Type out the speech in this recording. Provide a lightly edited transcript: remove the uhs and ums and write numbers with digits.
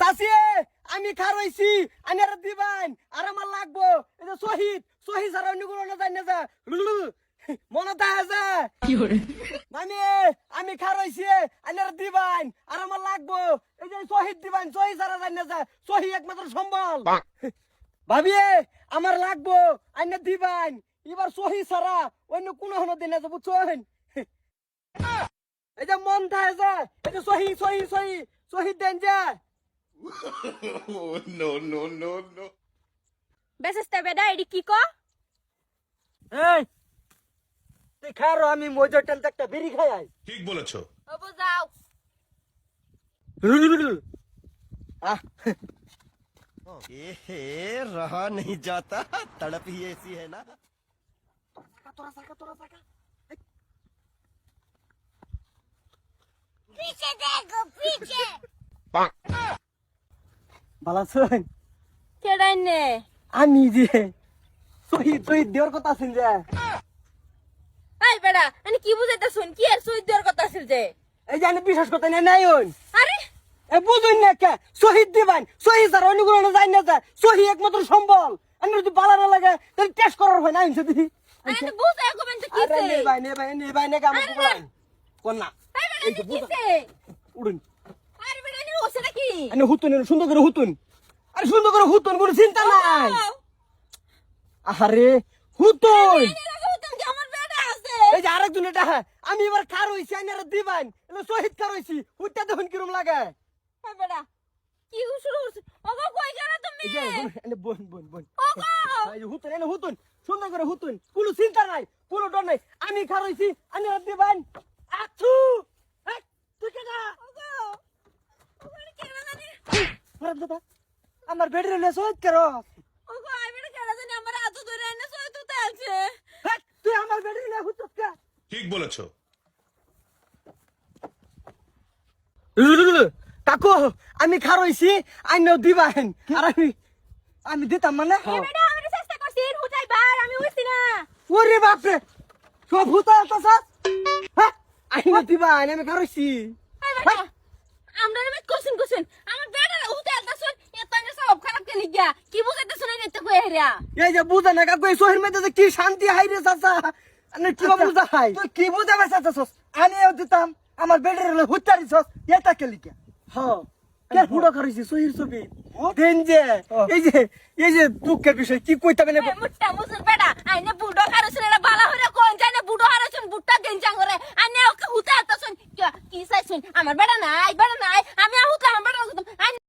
চাচি আমি খারইছি আনার দিবান আর আমার লাগবো এই যে শহীদ শহীদ আর অন্য কোনো না জানি না যা মনে থাকে যা কি করে মানে আমি খারইছি আনার দিবান আর আমার লাগবো এই যে শহীদ দিবান শহীদ আর জানি না যা শহীদ একমাত্র সম্বল ভাবি আমার লাগবো আনার দিবান এবার শহীদ সারা অন্য কোনো হনো দিন না বুঝছেন এই যে মন থাকে যা এই যে শহীদ শহীদ শহীদ শহীদ দেন যা no. বেসেস্তে বেডা এডি কি কো এই তুই খারো আমি মজা টেনতে একটা বিড়ি খাই আই ঠিক বলেছো। ওবো যাও আহ ए रहा नहीं जाता तड़प ही ऐसी है ना তোরা সাকা পিছে দেখো পিছে বালাসন কেডাইনে আমি যে শহীদ শহীদ দেওয়ার কথা আছেন যে এই বেডা আমি কি বুঝাইতা শুন কি আর সুই দেওয়ার কথা আছিল যে এই যে আমি বিশ্বাস করতে নাই হন আরে এ বুঝুন না কে শহীদ দিবান শহীদ স্যার অনুগ্রহ না জানি না যা শহীদ একমাত্র সম্বল আমি যদি বালা না লাগে তাহলে টেস্ট করার হয় না আনছে দিদি আরে বুঝাই কমেন তো আরে কিছে নে ভাই নে কাম করলাম কোন না এই বেডা এই যে বুঝা। কিছে উড়ুন আরে বেডা নি ওছে নাকি আরে হুতুন সুন্দর করে হুতুন আরে সুন্দর করে হুতুন কোনো চিন্তা নাই আরে হুতুন আমার বেডা আছে এই যে আরেকজন এটা আমি এবার কার হইছি আইনার দিবান এলো শহীদ কার হইছি হুইটা দেখুন কিরম লাগে এই বেডা কি শুরু হইছে ওগো কই গেল তুমি এই যে এনে বোন ওগো এই যে হুতুন এনে হুতুন সুন্দর করে হুতুন কোনো চিন্তা নাই কোনো ডর নাই আমি কার হইছি আইনার দিবান আছু এই তুই কেডা ওগো ওগো কেডা জানি আরে দাদা আমার বেডরে লে শহীদ করো ওগো আই বেডা কেডা জানি আমার হাত ধরে এনে সই তুতে আছে তুই আমার বেডরে লে হুতুস কা ঠিক বলেছো। কাকু আমি খারইছি আইনাও দিবান আর আমি দিতাম মানে এই বেডা আমি চেষ্টা করছি হুজাই বার আমি উঠছি না ওরে বাপরে সব হুতা আছে হ্যাঁ আইনাও দিবান আমি খারইছি এই বেডা আমরা রে কোশ্চেন আমার বেডা হুতে আলতাছুন এতনে সব খারাপ কে লিগা কি বুঝাইতে শুনাই নিতে কই হেরা এই যে বুঝা না কাকু এই শহরের মধ্যে যে কি শান্তি হাইরে চাচা আনে কি বুঝা হাই তুই কি বুঝাবে চাচাছস আমিও দিতাম আমার বেডের হুতারিছস এটা কে লিখা হ্যাঁ কে ফুড়ো করিছি শহীদ ছবি দেন যে এই যে দুঃখের বিষয় কি কইতা মানে মুট্টা মুসুর বেডা আইনে বুড়ো হারছুন এরা বালা হইরা কোন জানে বুড়ো হারছুন বুট্টা দেন জাঙ্গরে আইনে ওকে হুতে আলতাছুন কি চাইছুন আমার বেডা নাই আমি হুতে আমার বেডা